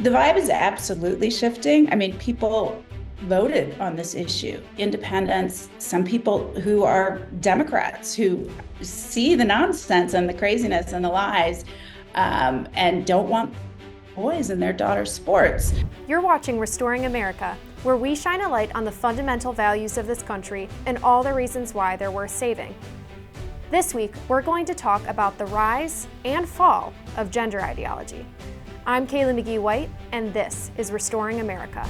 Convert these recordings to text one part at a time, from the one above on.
The vibe is absolutely shifting. I mean, people voted on this issue. Independents, some people who are Democrats who see the nonsense and the craziness and the lies and don't want boys in their daughters' sports. You're watching Restoring America, where we shine a light on the fundamental values of this country and all the reasons why they're worth saving. This week, we're going to talk about the rise and fall of gender ideology. I'm Kaylee McGhee White, and this is Restoring America.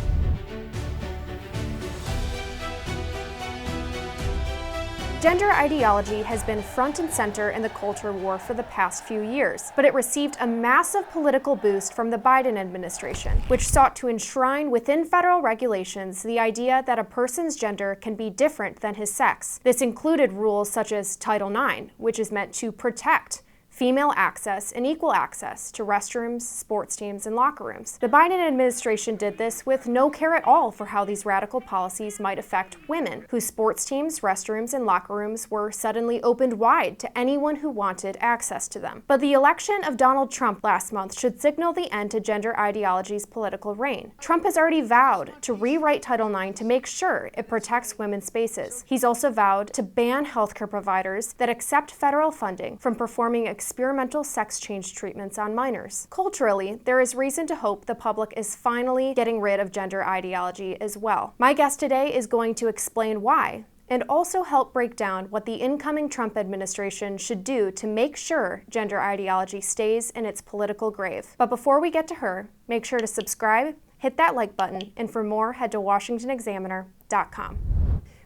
Gender ideology has been front and center in the culture war for the past few years, but it received a massive political boost from the Biden administration, which sought to enshrine within federal regulations the idea that a person's gender can be different than his sex. This included rules such as Title IX, which is meant to protect female access and equal access to restrooms, sports teams, and locker rooms. The Biden administration did this with no care at all for how these radical policies might affect women, whose sports teams, restrooms, and locker rooms were suddenly opened wide to anyone who wanted access to them. But the election of Donald Trump last month should signal the end to gender ideology's political reign. Trump has already vowed to rewrite Title IX to make sure it protects women's spaces. He's also vowed to ban healthcare providers that accept federal funding from performing experimental sex change treatments on minors. Culturally, there is reason to hope the public is finally getting rid of gender ideology as well. My guest today is going to explain why, and also help break down what the incoming Trump administration should do to make sure gender ideology stays in its political grave. But before we get to her, make sure to subscribe, hit that like button, and for more, head to washingtonexaminer.com.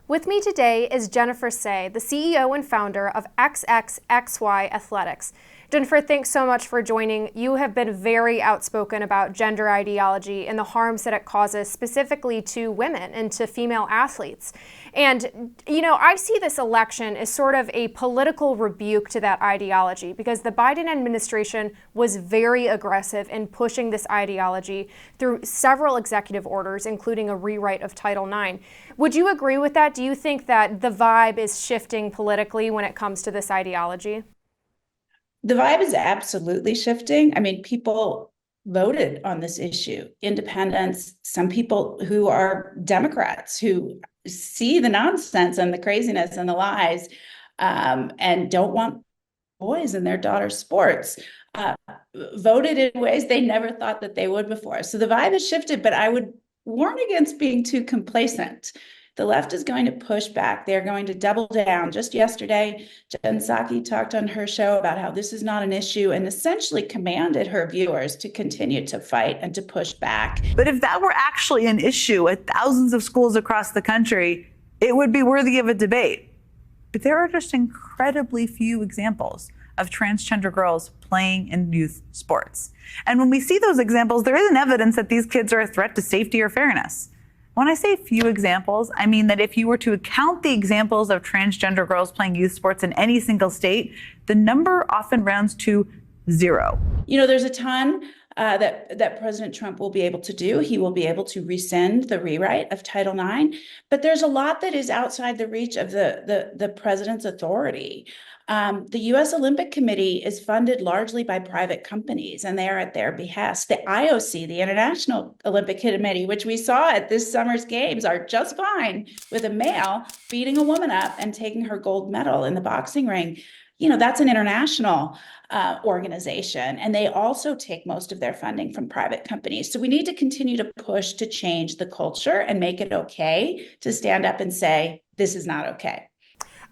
With me today is Jennifer Say, the CEO and founder of XXXY Athletics. Jennifer, thanks so much for joining. You have been very outspoken about gender ideology and the harms that it causes specifically to women and to female athletes. And, I see this election as sort of a political rebuke to that ideology because the Biden administration was very aggressive in pushing this ideology through several executive orders, including a rewrite of Title IX. Would you agree with that? Do you think that the vibe is shifting politically when it comes to this ideology? The vibe is absolutely shifting. I mean, people voted on this issue. Independents, some people who are Democrats who see the nonsense and the craziness and the lies and don't want boys in their daughters' sports, voted in ways they never thought that they would before. So the vibe has shifted, but I would warn against being too complacent. The left is going to push back. They're going to double down. Just yesterday, Jen Psaki talked on her show about how this is not an issue and essentially commanded her viewers to continue to fight and to push back. But if that were actually an issue at thousands of schools across the country, it would be worthy of a debate. But there are just incredibly few examples of transgender girls playing in youth sports. And when we see those examples, there isn't evidence that these kids are a threat to safety or fairness. When I say few examples, I mean that if you were to count the examples of transgender girls playing youth sports in any single state, the number often rounds to zero. There's a ton that President Trump will be able to do. He will be able to rescind the rewrite of Title IX, but there's a lot that is outside the reach of the president's authority. The U.S. Olympic Committee is funded largely by private companies, and they are at their behest. The IOC, the International Olympic Committee, which we saw at this summer's games, are just fine with a male beating a woman up and taking her gold medal in the boxing ring. That's an international organization, and they also take most of their funding from private companies. So we need to continue to push to change the culture and make it okay to stand up and say, this is not okay.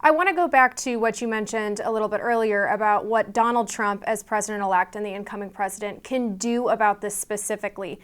I want to go back to what you mentioned a little bit earlier about what Donald Trump as president-elect and the incoming president can do about this specifically.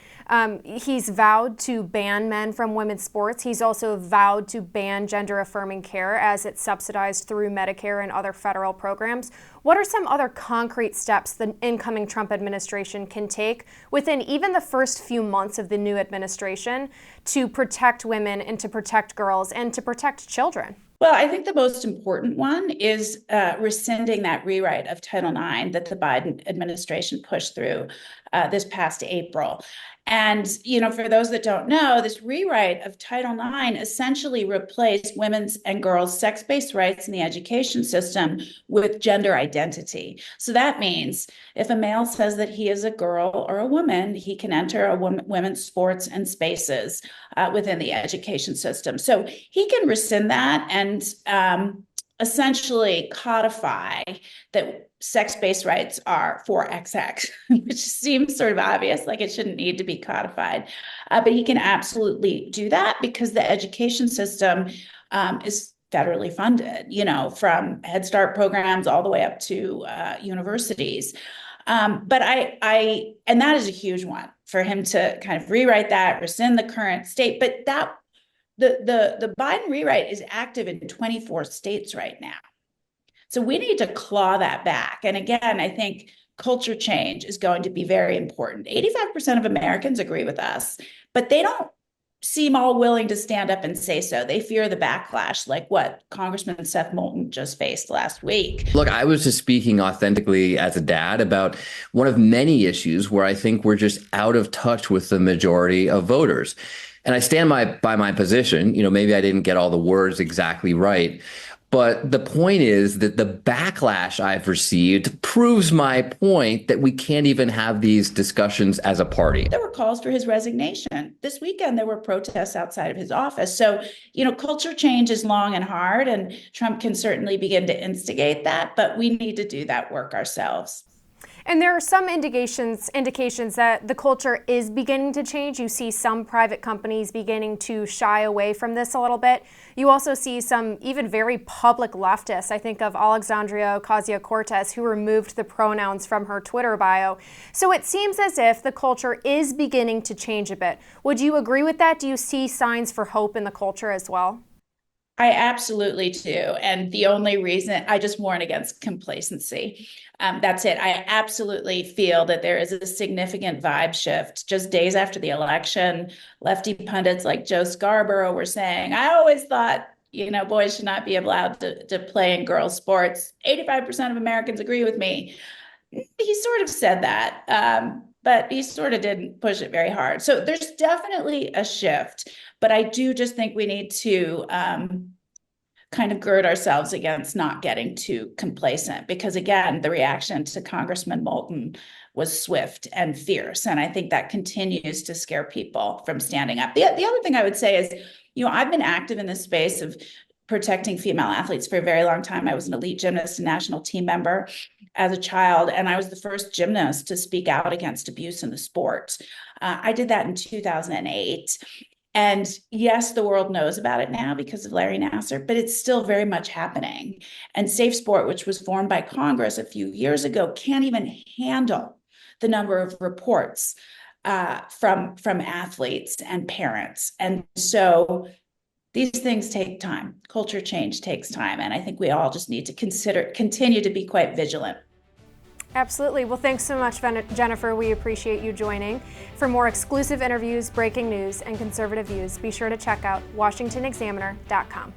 He's vowed to ban men from women's sports. He's also vowed to ban gender-affirming care as it's subsidized through Medicare and other federal programs. What are some other concrete steps the incoming Trump administration can take within even the first few months of the new administration to protect women and to protect girls and to protect children? Well, I think the most important one is rescinding that rewrite of Title IX that the Biden administration pushed through. this past April. And, for those that don't know, this rewrite of Title IX essentially replaced women's and girls' sex-based rights in the education system with gender identity. So that means if a male says that he is a girl or a woman, he can enter women's sports and spaces within the education system. So he can rescind that and essentially codify that sex-based rights are for XX, which seems sort of obvious, like it shouldn't need to be codified. But he can absolutely do that because the education system is federally funded, from Head Start programs all the way up to universities. And that is a huge one for him to kind of rewrite that, rescind the current state. But the Biden rewrite is active in 24 states right now. So we need to claw that back. And again, I think culture change is going to be very important. 85% of Americans agree with us, but they don't seem all willing to stand up and say so. They fear the backlash, like what Congressman Seth Moulton just faced last week. Look, I was just speaking authentically as a dad about one of many issues where I think we're just out of touch with the majority of voters. And I stand by my position. Maybe I didn't get all the words exactly right. But the point is that the backlash I've received proves my point that we can't even have these discussions as a party. There were calls for his resignation. This weekend, there were protests outside of his office. So, culture change is long and hard, and Trump can certainly begin to instigate that, but we need to do that work ourselves. And there are some indications that the culture is beginning to change. You see some private companies beginning to shy away from this a little bit. You also see some even very public leftists. I think of Alexandria Ocasio-Cortez, who removed the pronouns from her Twitter bio. So it seems as if the culture is beginning to change a bit. Would you agree with that? Do you see signs for hope in the culture as well? I absolutely do. And the only reason I just warn against complacency. That's it. I absolutely feel that there is a significant vibe shift. Just days after the election, lefty pundits like Joe Scarborough were saying, I always thought, boys should not be allowed to play in girls' sports. 85% of Americans agree with me. He sort of said that, but he sort of didn't push it very hard. So there's definitely a shift. But I do just think we need to kind of gird ourselves against not getting too complacent, because again, the reaction to Congressman Moulton was swift and fierce. And I think that continues to scare people from standing up. The other thing I would say is, I've been active in this space of protecting female athletes for a very long time. I was an elite gymnast and national team member as a child, and I was the first gymnast to speak out against abuse in the sport. I did that in 2008. And yes, the world knows about it now because of Larry Nassar, but it's still very much happening. And Safe Sport, which was formed by Congress a few years ago, can't even handle the number of reports from athletes and parents. And so these things take time. Culture change takes time. And I think we all just need to continue to be quite vigilant. Absolutely. Well, thanks so much, Jennifer. We appreciate you joining. For more exclusive interviews, breaking news, and conservative views, be sure to check out washingtonexaminer.com.